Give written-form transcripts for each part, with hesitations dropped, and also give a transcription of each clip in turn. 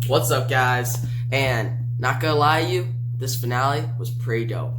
What's up, guys? And not gonna lie to you, this finale was pretty dope.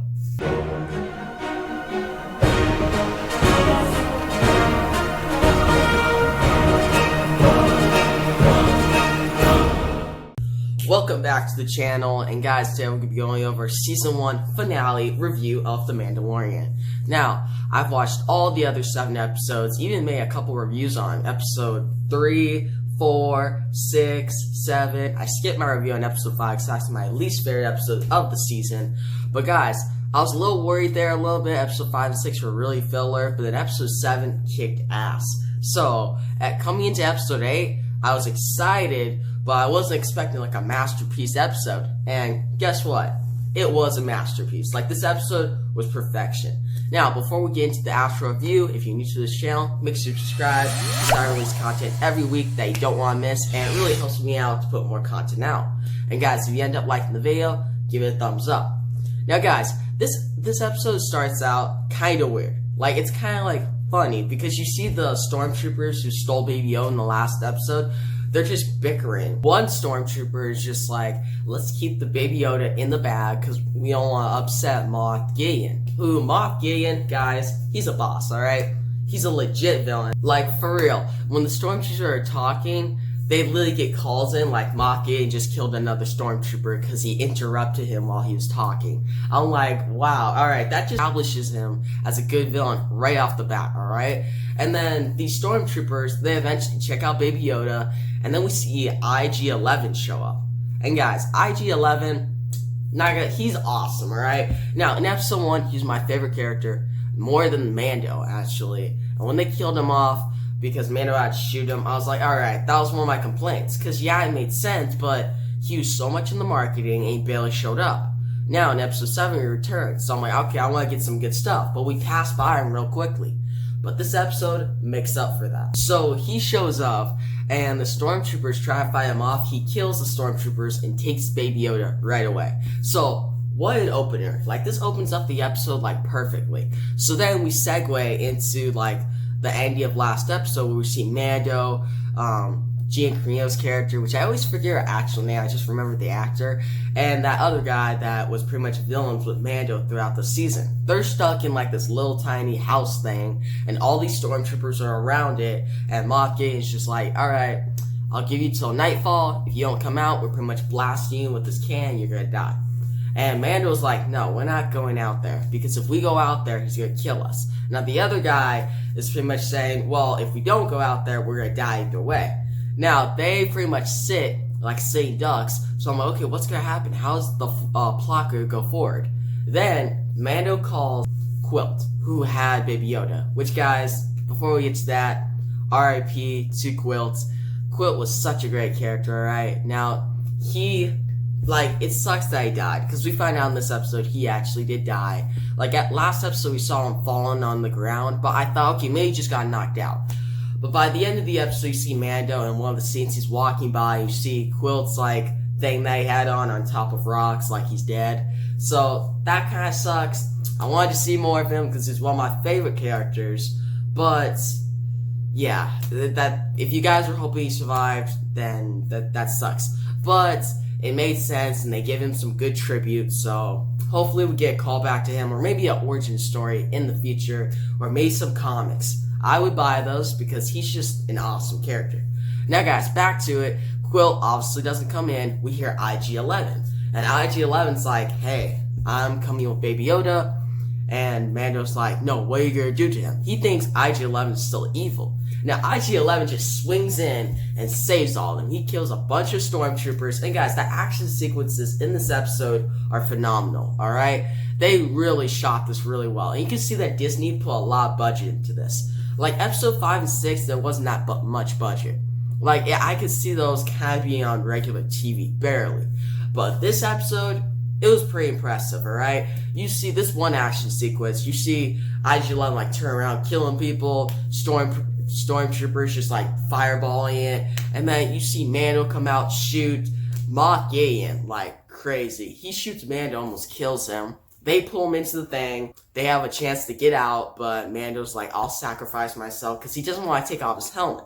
Welcome back to the channel, and guys, today we're going to be going over Season 1 finale review of The Mandalorian. Now, I've watched all the other 7 episodes, even made a couple reviews on episode 3, 4, 6, 7. I skipped my review on episode 5 because that's my least favorite episode of the season. But guys, I was a little worried there a little bit. Episode 5 and 6 were really filler, but then episode 7 kicked ass. So, coming into episode 8, I was excited, but I wasn't expecting like a masterpiece episode. And guess what? It was a masterpiece. Like, this episode was perfection. Now, before we get into the actual review, if you're new to this channel, make sure you subscribe. I release content every week that you don't want to miss, and it really helps me out to put more content out. And guys, if you end up liking the video, give it a thumbs up. Now guys, this episode starts out kind of weird. Like, it's kind of like funny because you see the stormtroopers who stole Baby Yoda in the last episode. They're just bickering. One stormtrooper is just like, let's keep the Baby Yoda in the bag because we don't want to upset Moff Gideon. Who, Moff Gideon, guys, he's a boss, alright? He's a legit villain. Like, for real, when the stormtroopers are talking, they literally get calls in like Moff Gideon just killed another stormtrooper because he interrupted him while he was talking. I'm like, wow, alright, that just establishes him as a good villain right off the bat, alright? And then these stormtroopers, they eventually check out Baby Yoda, and then we see IG-11 show up. And guys, IG-11, he's awesome, alright? Now, in episode 1, he's my favorite character, more than Mando, actually. And when they killed him off, because Mando had to shoot him, I was like, alright, that was one of my complaints. Because, yeah, it made sense, but he used so much in the marketing, and he barely showed up. Now, in episode 7, he returned. So I'm like, okay, I want to get some good stuff. But we passed by him real quickly. But this episode makes up for that. So he shows up, and the stormtroopers try to fight him off. He kills the stormtroopers and takes Baby Yoda right away. So, what an opener. Like, this opens up the episode, like, perfectly. So then we segue into, like, the ending of last episode where we see Mando, Giancarlo's character, which I always forget her actual name, I just remember the actor, and that other guy that was pretty much villains with Mando throughout the season. They're stuck in like this little tiny house thing, and all these stormtroopers are around it, and Moff Gideon's just like, alright, I'll give you till nightfall. If you don't come out, we're pretty much blasting you with this can, you're gonna die. And Mando's like, no, we're not going out there, because if we go out there, he's gonna kill us. Now the other guy is pretty much saying, well, if we don't go out there, we're gonna die either way. Now, they pretty much sit like sitting ducks, so I'm like, okay, what's gonna happen? How's the plot gonna go forward? Then, Mando calls Quilt, who had Baby Yoda, which, guys, before we get to that, RIP to Quilt. Quilt was such a great character, alright? Now, it sucks that he died, because we find out in this episode he actually did die. Like, at last episode we saw him falling on the ground, but I thought, okay, maybe he just got knocked out. But by the end of the episode, you see Mando, and one of the scenes he's walking by, you see Quilt's, like, thing that he had on top of rocks, like he's dead. So, that kind of sucks. I wanted to see more of him, because he's one of my favorite characters. But, yeah, that if you guys were hoping he survived, then that sucks. But it made sense, and they give him some good tribute, so hopefully we get a call back to him, or maybe an origin story in the future, or maybe some comics. I would buy those because he's just an awesome character. Now guys, back to it. Quilt obviously doesn't come in. We hear IG-11. And IG-11's like, hey, I'm coming with Baby Yoda. And Mando's like, no, what are you going to do to him? He thinks IG-11 is still evil. Now IG-11 just swings in and saves all of them. He kills a bunch of stormtroopers. And guys, the action sequences in this episode are phenomenal, alright? They really shot this really well. And you can see that Disney put a lot of budget into this. Like, episode 5 and 6, there wasn't that much budget. Like, yeah, I could see those kind of being on regular TV, barely. But this episode, it was pretty impressive, alright? You see this one action sequence, you see IG-11, like, turn around, killing people, stormtroopers just, like, fireballing it, and then you see Mando come out, shoot Moff Gideon, like, crazy. He shoots Mando, almost kills him. They pull him into the thing. They have a chance to get out, but Mando's like, I'll sacrifice myself because he doesn't want to take off his helmet.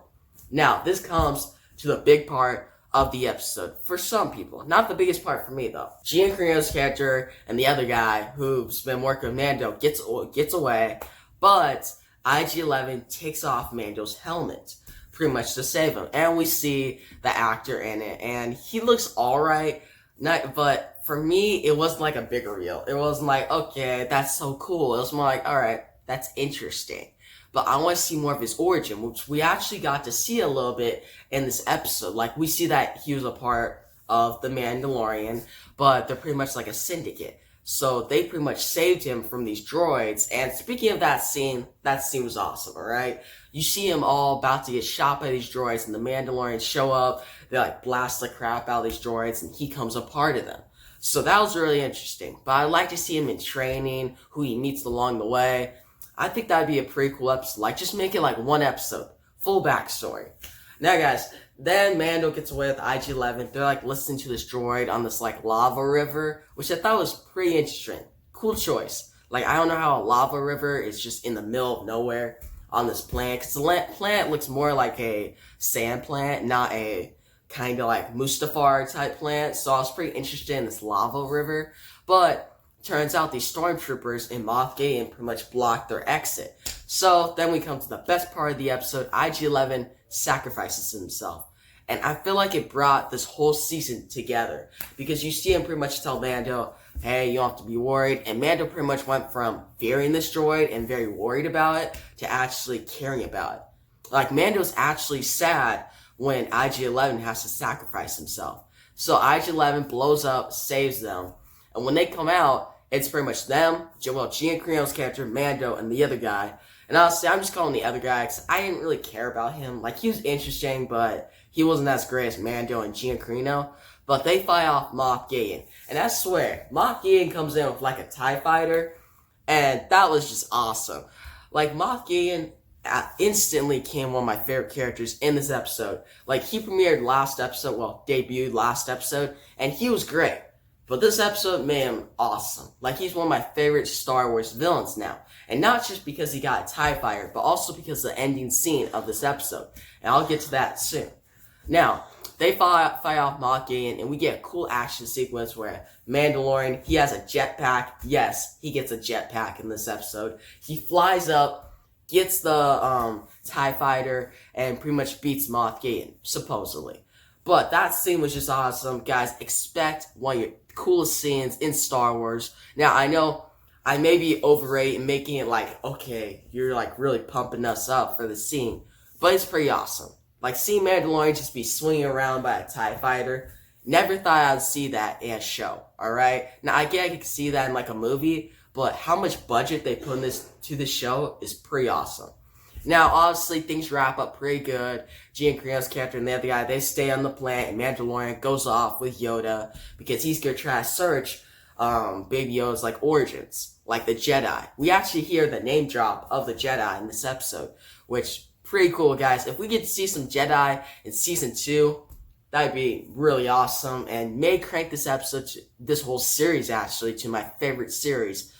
Now, this comes to the big part of the episode for some people. Not the biggest part for me though. Giancarlo's character and the other guy who's been working with Mando gets away, but IG-11 takes off Mando's helmet pretty much to save him. And we see the actor in it, and he looks alright. But for me, it wasn't like a big reveal. It wasn't like, okay, that's so cool. It was more like, alright, that's interesting. But I want to see more of his origin, which we actually got to see a little bit in this episode. Like, we see that he was a part of the Mandalorian, but they're pretty much like a syndicate. So they pretty much saved him from these droids. And speaking of that scene was awesome, alright? You see him all about to get shot by these droids, and the Mandalorians show up, they like blast the crap out of these droids, and he comes a part of them. So that was really interesting. But I'd like to see him in training, who he meets along the way. I think that'd be a pretty cool episode. Like, just make it like one episode. Full backstory. Now, guys, then Mando gets away with IG-11. They're like listening to this droid on this like lava river, which I thought was pretty interesting. Cool choice. Like, I don't know how a lava river is just in the middle of nowhere on this planet, because the planet looks more like a sand planet, not a kind of like Mustafar type planet. So I was pretty interested in this lava river. But turns out these stormtroopers in Moff Gideon pretty much blocked their exit. So then we come to the best part of the episode. IG-11 sacrifices himself. And I feel like it brought this whole season together, because you see him pretty much tell Mando, hey, you don't have to be worried. And Mando pretty much went from fearing this droid and very worried about it to actually caring about it. Like, Mando's actually sad when IG-11 has to sacrifice himself. So IG-11 blows up, saves them. And when they come out, it's pretty much them, Giancarlo's character, Mando, and the other guy. And honestly, I'm just calling the other guy because I didn't really care about him. Like, he was interesting, but he wasn't as great as Mando and Giancarlo. But they fight off Moff Gideon. And I swear, Moff Gideon comes in with like a TIE fighter, and that was just awesome. Like, Moff Gideon instantly became one of my favorite characters in this episode. Like, he debuted last episode, and he was great. But this episode made him awesome. Like, he's one of my favorite Star Wars villains now. And not just because he got a TIE fighter, but also because of the ending scene of this episode. And I'll get to that soon. Now, they fight off Moff Gideon, and we get a cool action sequence where Mandalorian, he has a jetpack. Yes, he gets a jetpack in this episode. He flies up, gets the TIE fighter, and pretty much beats Moff Gideon, supposedly. But that scene was just awesome. Guys, expect one of your coolest scenes in Star Wars. Now, I know I may be overrating, making it like, okay, you're like really pumping us up for the scene. But it's pretty awesome. Like, seeing Mandalorian just be swinging around by a TIE fighter. Never thought I'd see that in a show, alright? Now, I get I could see that in like a movie, but how much budget they put in this show is pretty awesome. Now, obviously, things wrap up pretty good. Giancarlo's character and the other guy, they stay on the planet, and Mandalorian goes off with Yoda because he's gonna try to search Baby Yoda's like origins, like the Jedi. We actually hear the name drop of the Jedi in this episode, which pretty cool, guys. If we get to see some Jedi in season 2, that'd be really awesome, and may crank this whole series actually to my favorite series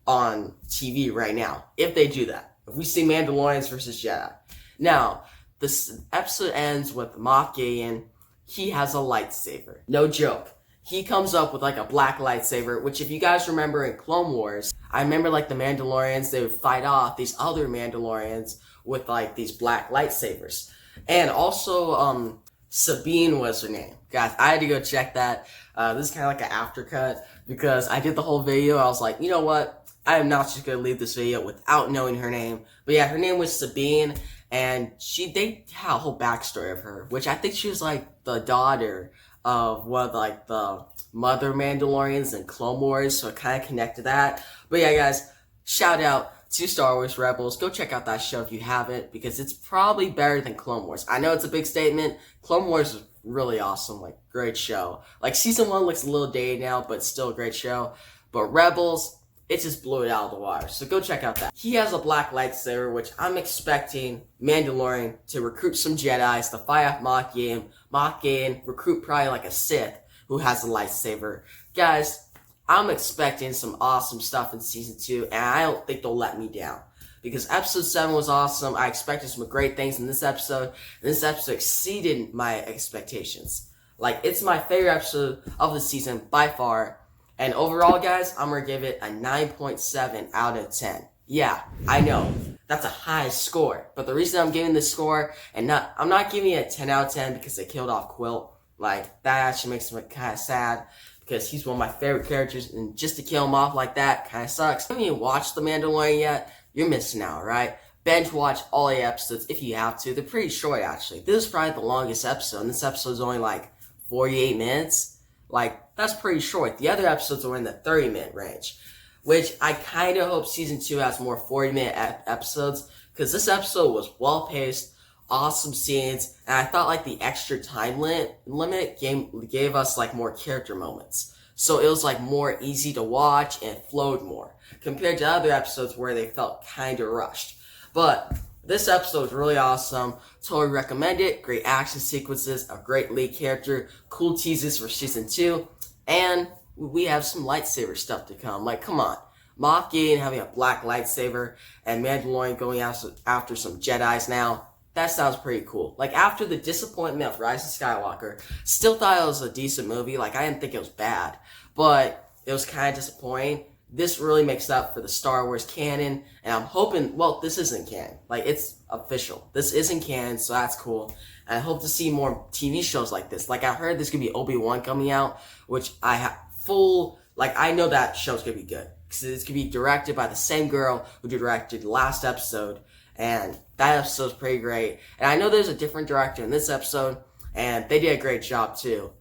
on TV right now, if they do that. If we see Mandalorians versus Jedi. Now, this episode ends with Moff Gideon. He has a lightsaber. No joke. He comes up with like a black lightsaber, which if you guys remember in Clone Wars, I remember like the Mandalorians, they would fight off these other Mandalorians with like these black lightsabers. And also, Sabine was her name. Guys, I had to go check that. This is kind of like an aftercut because I did the whole video. I was like, you know what? I am not just going to leave this video without knowing her name. But yeah, her name was Sabine, and they had a whole backstory of her, which I think she was like the daughter of one of like the mother Mandalorians in Clone Wars, so it kind of connected that. But yeah, guys, shout out to Star Wars Rebels. Go check out that show if you haven't, because it's probably better than Clone Wars. I know it's a big statement. Clone Wars is really awesome, like great show. Like season 1 looks a little dated now, but still a great show. But Rebels, it just blew it out of the water. So go check out that. He has a black lightsaber, which I'm expecting Mandalorian to recruit some Jedis to fight off Moff Gideon. Moff Gideon recruit probably like a Sith who has a lightsaber. Guys, I'm expecting some awesome stuff in season 2, and I don't think they'll let me down. Because episode 7 was awesome. I expected some great things in this episode. And this episode exceeded my expectations. Like, it's my favorite episode of the season by far. And overall, guys, I'm going to give it a 9.7 out of 10. Yeah, I know. That's a high score. But the reason I'm giving this score, and I'm not giving it a 10 out of 10 because they killed off Quilt. Like, that actually makes me kind of sad because he's one of my favorite characters, and just to kill him off like that kind of sucks. If you haven't watched The Mandalorian yet, you're missing out, right? Binge watch all the episodes if you have to. They're pretty short, actually. This is probably the longest episode, and this episode is only like 48 minutes. Like, that's pretty short. The other episodes are in the 30-minute range, which I kind of hope Season 2 has more 40-minute episodes, because this episode was well-paced, awesome scenes, and I thought, like, the extra time limit gave us, like, more character moments. So it was, like, more easy to watch and flowed more, compared to other episodes where they felt kind of rushed. But this episode was really awesome. Totally recommend it. Great action sequences, a great lead character, cool teases for Season 2, and we have some lightsaber stuff to come. Like, come on. Moff Gideon having a black lightsaber, and Mandalorian going after some Jedis now. That sounds pretty cool. Like, after the disappointment of Rise of Skywalker, still thought it was a decent movie. Like, I didn't think it was bad, but it was kind of disappointing. This really makes up for the Star Wars canon, and I'm hoping, well, this isn't canon. Like, it's official. This isn't canon, so that's cool. And I hope to see more TV shows like this. Like, I heard there's gonna be Obi-Wan coming out, which I have I know that show's gonna be good. Because it's gonna be directed by the same girl who directed the last episode, and that episode's pretty great. And I know there's a different director in this episode, and they did a great job too.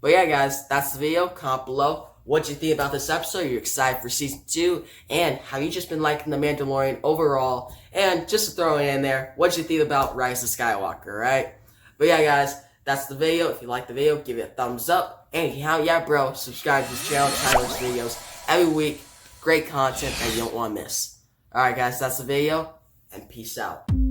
But yeah, guys, that's the video. Comment below what you think about this episode. Are you excited for Season 2? And have you just been liking The Mandalorian overall? And just to throw it in there, what you think about Rise of Skywalker, right? But yeah, guys, that's the video. If you like the video, give it a thumbs up. And if you haven't yet, bro, subscribe to this channel. Tyler's videos every week. Great content that you don't want to miss. Alright, guys, that's the video. And peace out.